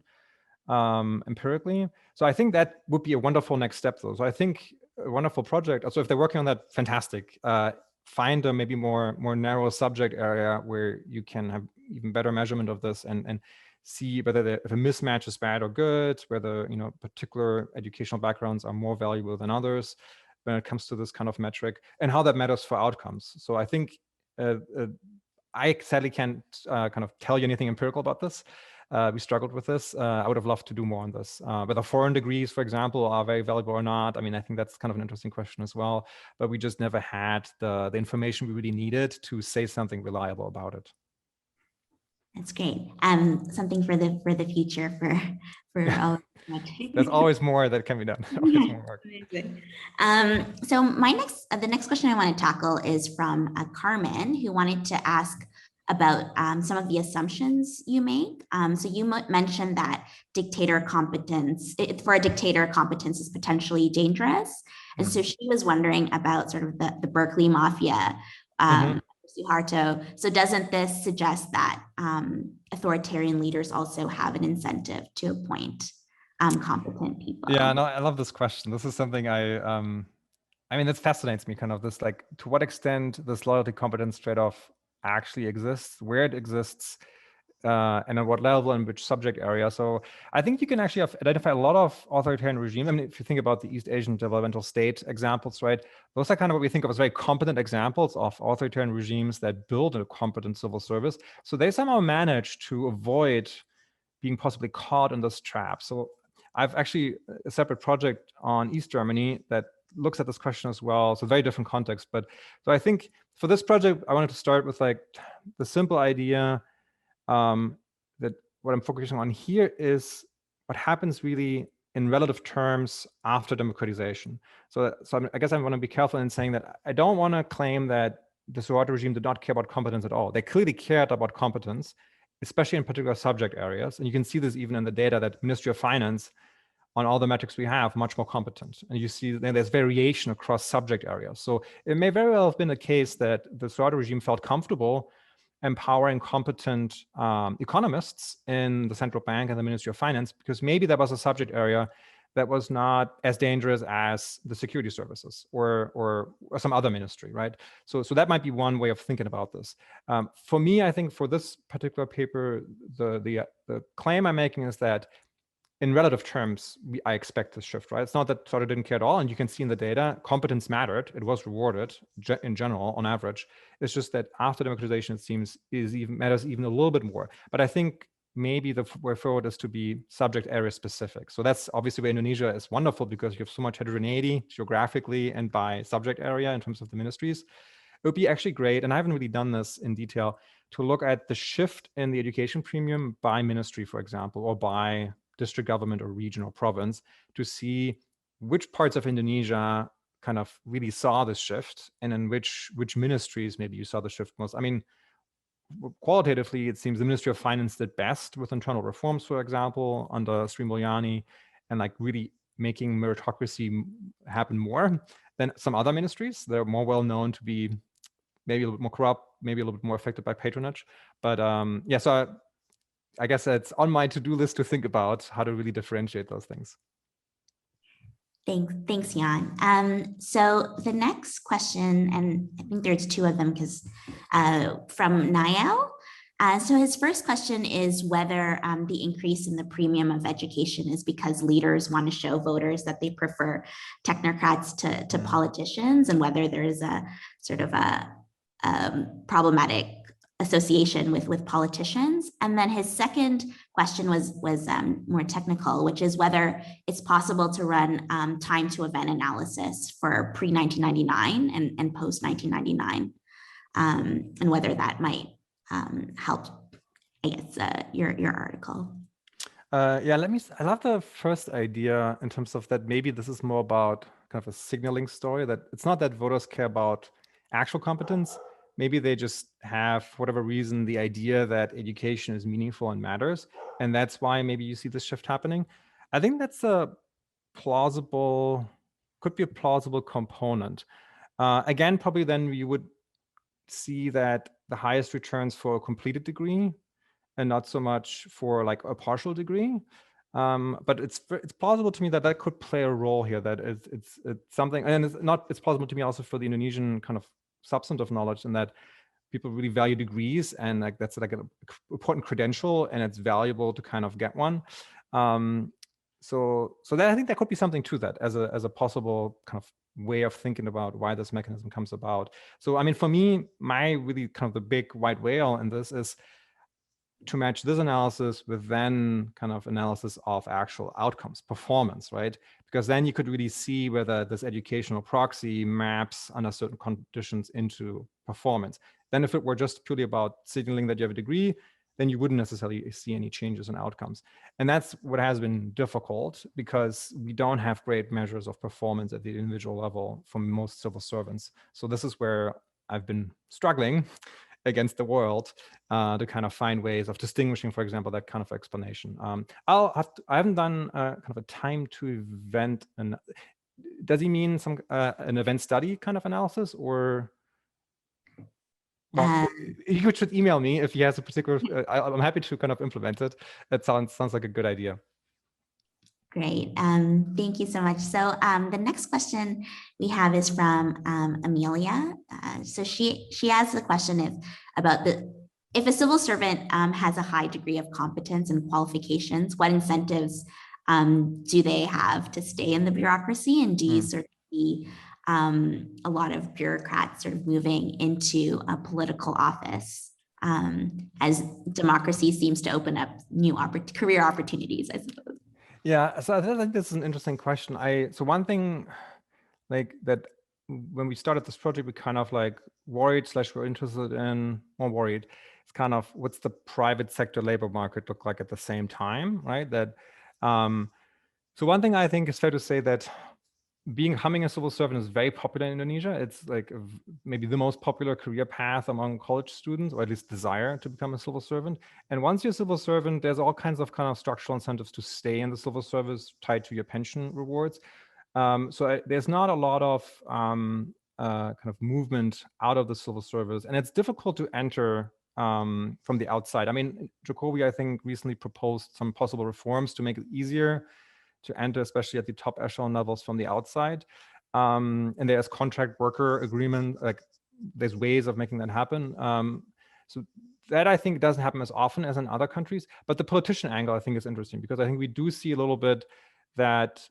empirically. So I think that would be a wonderful next step though. So I think a wonderful project, so if they're working on that, fantastic. Find a maybe more narrow subject area where you can have even better measurement of this and see whether if a mismatch is bad or good, whether particular educational backgrounds are more valuable than others when it comes to this kind of metric, and how that matters for outcomes. So I think I sadly can't kind of tell you anything empirical about this. We struggled with this. I would have loved to do more on this. Whether foreign degrees, for example, are very valuable or not. I mean, I think that's kind of an interesting question as well. But we just never had the information we really needed to say something reliable about it. That's great. Something for the future for all. There's always more that can be done. Always more work. So the next question I want to tackle is from Carmen, who wanted to ask about some of the assumptions you make. So you mentioned that competence is potentially dangerous. And so she was wondering about sort of the Berkeley Mafia, Suharto. So doesn't this suggest that authoritarian leaders also have an incentive to appoint competent people? Yeah, no, I love this question. This is something I mean, this fascinates me, kind of this, like, to what extent this loyalty competence trade-off actually exists, where it exists, and at what level and which subject area. So I think you can actually identify a lot of authoritarian regimes. I mean, if you think about the East Asian developmental state examples, right? Those are kind of what we think of as very competent examples of authoritarian regimes that build a competent civil service. So they somehow manage to avoid being possibly caught in this trap. So I've actually a separate project on East Germany that looks at this question as well. So very different context. But so I think for this project, I wanted to start with like the simple idea that what I'm focusing on here is what happens really in relative terms after democratization. So I guess I want to be careful in saying that I don't want to claim that the Suharto regime did not care about competence at all. They clearly cared about competence, especially in particular subject areas. And you can see this even in the data that Ministry of Finance, on all the metrics we have, much more competent. And you see that there's variation across subject areas. So it may very well have been the case that the Suharto regime felt comfortable empowering competent economists in the central bank and the Ministry of Finance, because maybe that was a subject area that was not as dangerous as the security services or some other ministry, right? So that might be one way of thinking about this. For me, I think for this particular paper, the claim I'm making is that in relative terms, I expect this shift, right? It's not that Suharto didn't care at all, and you can see in the data, competence mattered. It was rewarded in general, on average. It's just that after democratization, it seems matters even a little bit more. But I think maybe the way forward is to be subject area specific. So that's obviously where Indonesia is wonderful, because you have so much heterogeneity geographically and by subject area in terms of the ministries. It would be actually great, and I haven't really done this in detail, to look at the shift in the education premium by ministry, for example, or by district government or region or province, to see which parts of Indonesia kind of really saw this shift, and in which ministries maybe you saw the shift most. I mean, qualitatively, it seems the Ministry of Finance did best with internal reforms, for example, under Sri Mulyani, and like really making meritocracy happen more than some other ministries. They're more well known to be maybe a little bit more corrupt, maybe a little bit more affected by patronage. But yeah, so I guess it's on my to-do list to think about how to really differentiate those things. Thanks, Jan. So the next question, and I think there's two of them, because from Niall. So his first question is whether the increase in the premium of education is because leaders want to show voters that they prefer technocrats to politicians, and whether there's a sort of a problematic association with politicians. And then his second question was more technical, which is whether it's possible to run time to event analysis for pre-1999 and post-1999, and whether that might help, I guess, your article. Yeah, I love the first idea in terms of that maybe this is more about kind of a signaling story, that it's not that voters care about actual competence. Maybe they just have, for whatever reason, the idea that education is meaningful and matters. And that's why maybe you see this shift happening. I think that's could be a plausible component. Again, probably then you would see that the highest returns for a completed degree and not so much for like a partial degree. But it's plausible to me that could play a role here, that it's something, and it's plausible to me also for the Indonesian kind of substantive knowledge, in that people really value degrees, and like that's like an important credential, and it's valuable to kind of get one. So that, I think there could be something to that as a possible kind of way of thinking about why this mechanism comes about. So I mean, for me, my really kind of the big white whale in this is to match this analysis with then kind of analysis of actual outcomes, performance, right? Because then you could really see whether this educational proxy maps under certain conditions into performance. Then if it were just purely about signaling that you have a degree, then you wouldn't necessarily see any changes in outcomes. And that's what has been difficult, because we don't have great measures of performance at the individual level for most civil servants. So this is where I've been struggling against the world to kind of find ways of distinguishing, for example, that kind of explanation. I haven't done kind of a time to event, and does he mean some an event study kind of analysis, or? Well, he should email me if he has a particular. I'm happy to kind of implement it. That sounds like a good idea. Great. Thank you so much. So the next question we have is from Amelia. So she asks the question about if a civil servant has a high degree of competence and qualifications, what incentives do they have to stay in the bureaucracy? And do you sort of see a lot of bureaucrats sort of moving into a political office as democracy seems to open up new career opportunities, I suppose? Yeah, so I think this is an interesting question. So one thing like that, when we started this project, we kind of like worried / we're interested in, more worried. It's kind of, what's the private sector labor market look like at the same time, right? That so one thing I think is fair to say that becoming a civil servant is very popular in Indonesia. It's like maybe the most popular career path among college students, or at least desire to become a civil servant. And once you're a civil servant, there's all kinds of kind of structural incentives to stay in the civil service tied to your pension rewards. So there's not a lot of kind of movement out of the civil service, and it's difficult to enter from the outside. I mean, Jokowi, I think, recently proposed some possible reforms to make it easier to enter, especially at the top echelon levels from the outside. And there's contract worker agreement, like there's ways of making that happen. So that, I think, doesn't happen as often as in other countries. But the politician angle, I think, is interesting, because I think we do see a little bit that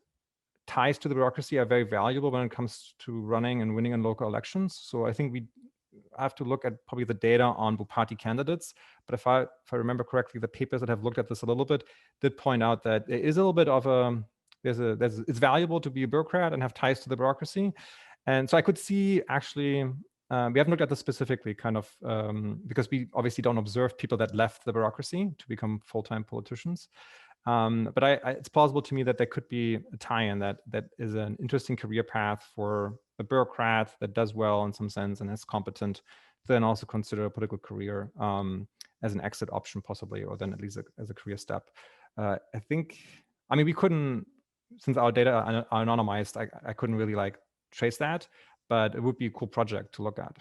ties to the bureaucracy are very valuable when it comes to running and winning in local elections. So I think have to look at probably the data on Bupati candidates. But if I remember correctly, the papers that have looked at this a little bit did point out that there is a little bit of a, it's valuable to be a bureaucrat and have ties to the bureaucracy. And so I could see actually, we haven't looked at this specifically kind of, because we obviously don't observe people that left the bureaucracy to become full-time politicians. But it's plausible to me that there could be a tie-in that is an interesting career path for a bureaucrat that does well in some sense and is competent to then also consider a political career as an exit option possibly, or then at least as a career step. I mean, we couldn't, since our data are anonymized, I couldn't really like trace that, but it would be a cool project to look at.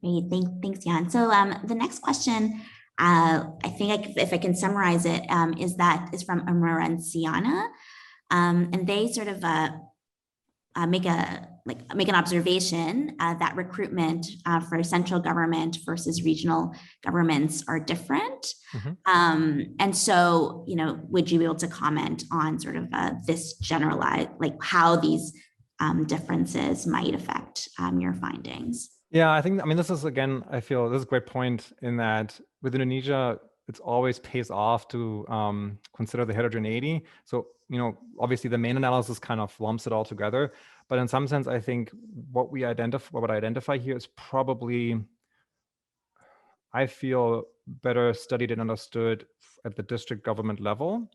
Great, thanks, Jan. So the next question, I think if I can summarize it, is from Amarenciana, and they sort of make an observation that recruitment for central government versus regional governments are different. And so, would you be able to comment on sort of this generalized, like how these differences might affect your findings? Yeah, I mean, this is, again, I feel this is a great point in that with Indonesia, it always pays off to consider the heterogeneity. So, obviously the main analysis kind of lumps it all together. But in some sense, I think what I identify here is probably, I feel, better studied and understood at the district government level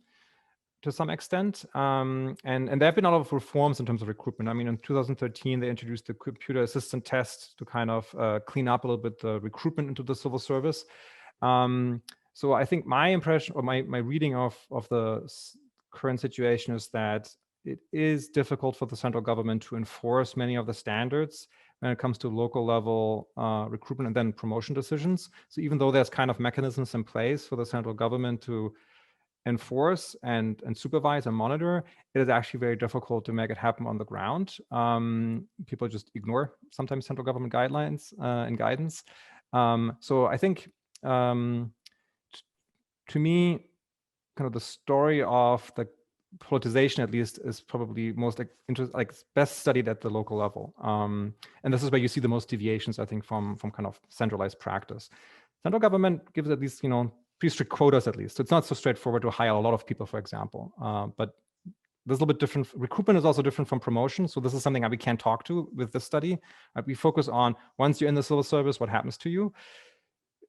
to some extent. And there have been a lot of reforms in terms of recruitment. I mean, in 2013, they introduced the computer assistant test to kind of clean up a little bit the recruitment into the civil service. So I think my impression or my reading of the current situation is that it is difficult for the central government to enforce many of the standards when it comes to local level recruitment and then promotion decisions. So even though there's kind of mechanisms in place for the central government to enforce and supervise and monitor, it is actually very difficult to make it happen on the ground. People just ignore sometimes central government guidelines and guidance. So I think to me, kind of the story of the politicization, at least, is probably most best studied at the local level. And this is where you see the most deviations, I think, from kind of centralized practice. Central government gives at least, pretty strict quotas at least. So it's not so straightforward to hire a lot of people, for example. But there's a little bit different. Recruitment is also different from promotion. So this is something that we can talk to with this study. We focus on, once you're in the civil service, what happens to you?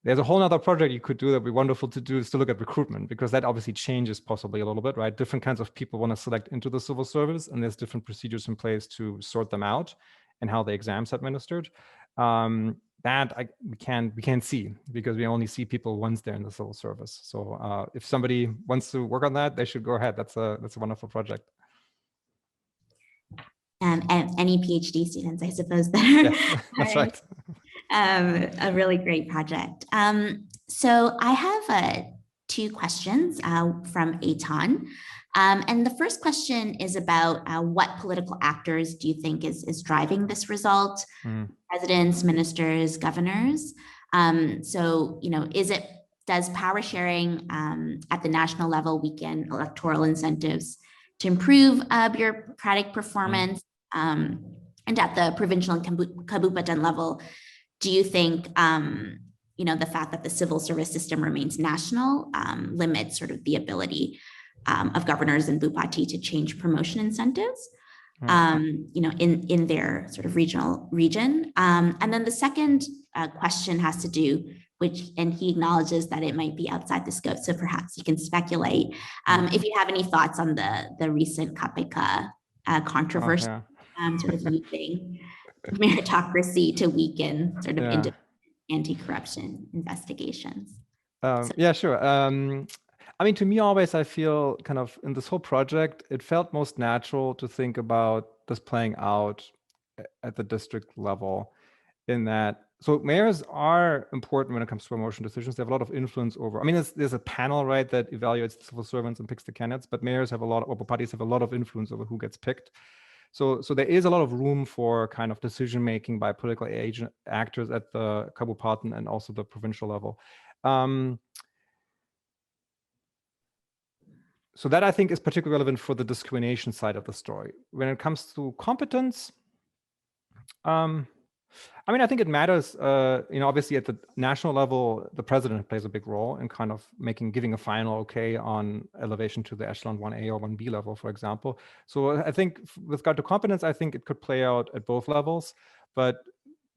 There's a whole other project you could do that would be wonderful to do, is to look at recruitment, because that obviously changes possibly a little bit, right? Different kinds of people want to select into the civil service, and there's different procedures in place to sort them out and how the exams are administered. That we can't see, because we only see people once they're in the civil service. So if somebody wants to work on that, they should go ahead. That's a wonderful project. And any PhD students, I suppose, that are, yes, that's right. A really great project. So I have two questions from Eitan. And the first question is about what political actors do you think is driving this result? Presidents, ministers, governors. So, does power sharing at the national level weaken electoral incentives to improve bureaucratic performance? And at the provincial and Kabupaten level, do you think, the fact that the civil service system remains national limits sort of the ability of governors in Bupati to change promotion incentives, in their sort of region? And then the second question has to do, and he acknowledges that it might be outside the scope, so perhaps you can speculate if you have any thoughts on the recent KPK controversy, sort of using meritocracy to weaken sort of anti-corruption investigations. Yeah, sure. I mean, to me, always, I feel kind of in this whole project, it felt most natural to think about this playing out at the district level, in that, so mayors are important when it comes to promotion decisions. They have a lot of influence over, I mean, there's a panel, right, that evaluates the civil servants and picks the candidates, but mayors have or parties have a lot of influence over who gets picked. So there is a lot of room for kind of decision-making by political actors at the Kabupaten and also the provincial level. So that, I think, is particularly relevant for the discrimination side of the story. When it comes to competence, I mean, I think it matters, obviously at the national level, the president plays a big role in kind of giving a final okay on elevation to the echelon 1A or 1B level, for example. So I think with regard to competence, I think it could play out at both levels. But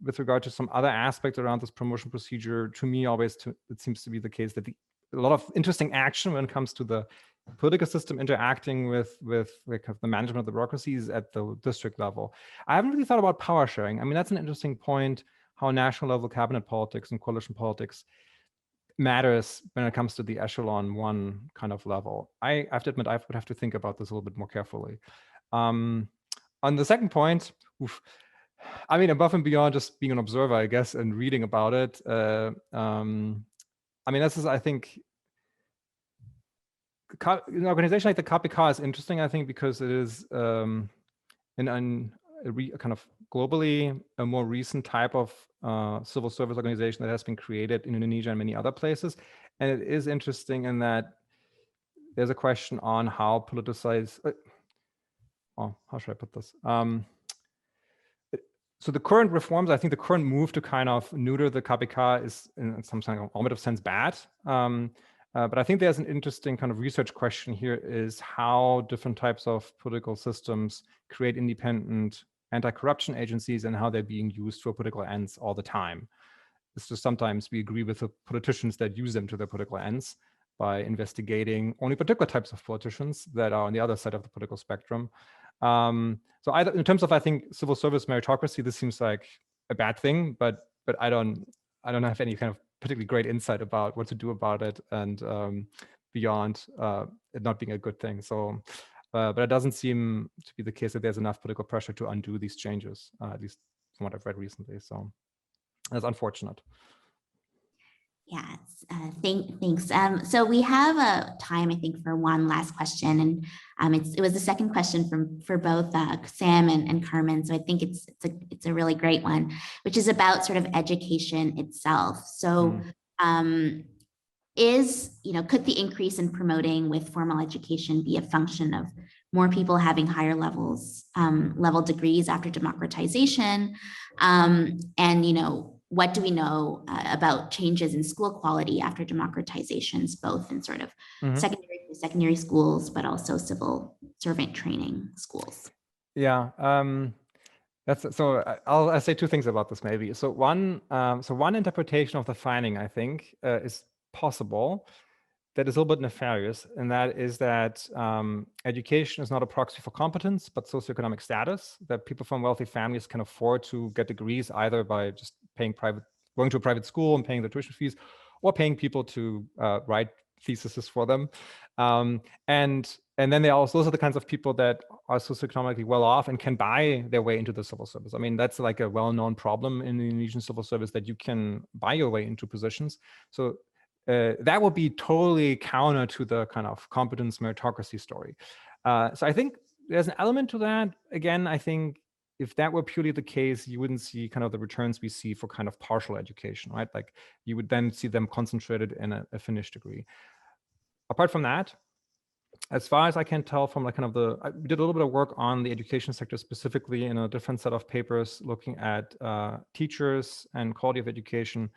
with regard to some other aspects around this promotion procedure, to me, it seems to be the case that a lot of interesting action when it comes to the political system interacting with the management of the bureaucracies at the district level. I haven't really thought about power sharing. I mean, that's an interesting point, how national level cabinet politics and coalition politics matters when it comes to the echelon 1 kind of level. I have to admit, I would have to think about this a little bit more carefully. On the second point, I mean, above and beyond just being an observer, I guess, and reading about it, I mean, this is, I think, an organization like the KPK is interesting, I think, because it is kind of globally a more recent type of civil service organization that has been created in Indonesia and many other places. And it is interesting in that there's a question on how politicized, how should I put this? So the current reforms, I think the current move to kind of neuter the KPK is in some kind of normative sense bad. But I think there's an interesting kind of research question here is how different types of political systems create independent anti-corruption agencies and how they're being used for political ends all the time. It's just sometimes we agree with the politicians that use them to their political ends by investigating only particular types of politicians that are on the other side of the political spectrum. So either in terms of, I think, civil service meritocracy, this seems like a bad thing, but I don't have any kind of particularly great insight about what to do about it and beyond it not being a good thing. So, but it doesn't seem to be the case that there's enough political pressure to undo these changes, at least from what I've read recently. So that's unfortunate. Yes, thanks. So we have a time, I think, for one last question, and it was the second question for both Sam and Carmen. So I think it's a really great one, which is about sort of education itself. So could the increase in promoting with formal education be a function of more people having higher level degrees after democratization, and what do we know about changes in school quality after democratizations, both in sort of secondary schools, but also civil servant training schools? Yeah, I'll say two things about this maybe. So one interpretation of the finding, I think, is possible that is a little bit nefarious, and that is that education is not a proxy for competence, but socioeconomic status, that people from wealthy families can afford to get degrees either by just going to a private school and paying the tuition fees, or paying people to write theses for them. And then those are the kinds of people that are socioeconomically well off and can buy their way into the civil service. I mean, that's like a well-known problem in the Indonesian civil service, that you can buy your way into positions. So that would be totally counter to the kind of competence meritocracy story. So I think there's an element to that. Again, I think if that were purely the case, you wouldn't see kind of the returns we see for kind of partial education, right? Like you would then see them concentrated in a finished degree. Apart from that, as far as I can tell from like kind of we did a little bit of work on the education sector specifically in a different set of papers looking at teachers and quality of education.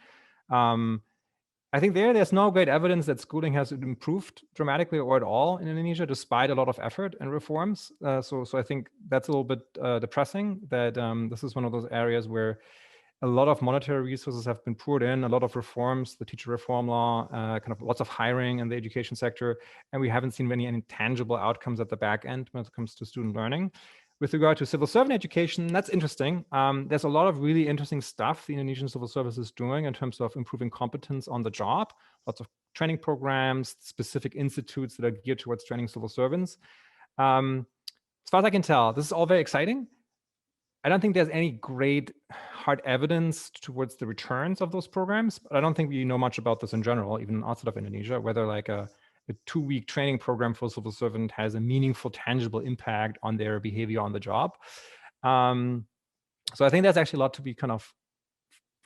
I think there's no great evidence that schooling has improved dramatically or at all in Indonesia, despite a lot of effort and reforms. So I think that's a little bit depressing, that this is one of those areas where a lot of monetary resources have been poured in, a lot of reforms, the teacher reform law, kind of lots of hiring in the education sector, and we haven't seen any tangible outcomes at the back end when it comes to student learning. With regard to civil servant education, that's interesting. There's a lot of really interesting stuff the Indonesian civil service is doing in terms of improving competence on the job, lots of training programs, specific institutes that are geared towards training civil servants. As far as I can tell, this is all very exciting. I don't think there's any great hard evidence towards the returns of those programs, but I don't think we know much about this in general, even outside of Indonesia, whether like a 2-week training program for a civil servant has a meaningful, tangible impact on their behavior on the job. So I think there's actually a lot to be kind of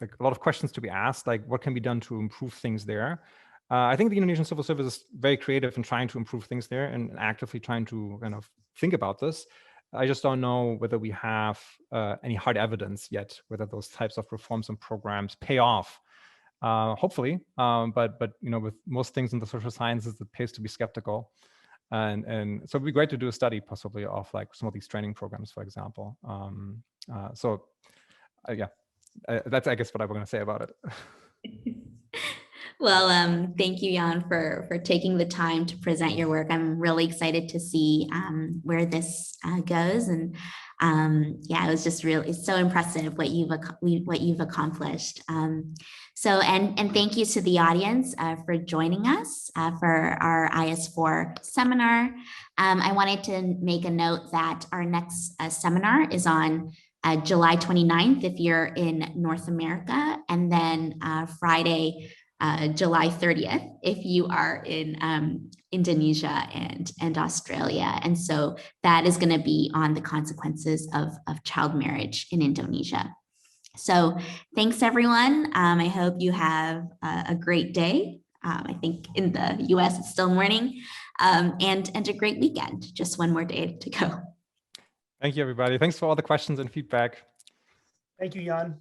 like a lot of questions to be asked, like what can be done to improve things there. I think the Indonesian civil service is very creative in trying to improve things there and actively trying to kind of think about this. I just don't know whether we have any hard evidence yet, whether those types of reforms and programs pay off. Hopefully, but with most things in the social sciences, it pays to be skeptical. And so it'd be great to do a study possibly of like some of these training programs, for example. Yeah, that's, I guess, what I'm going to say about it. Well, thank you, Jan, for taking the time to present your work. I'm really excited to see where this goes. And yeah, it was just really so impressive what you've accomplished. So thank you to the audience for joining us for our IS4 seminar. I wanted to make a note that our next seminar is on July 29th if you're in North America, and then Friday, July 30th if you are in Indonesia and Australia. And so that is going to be on the consequences of child marriage in Indonesia. So thanks, everyone. I hope you have a great day. I think in the US it's still morning, and a great weekend. Just one more day to go. Thank you, everybody. Thanks for all the questions and feedback. Thank you, Jan.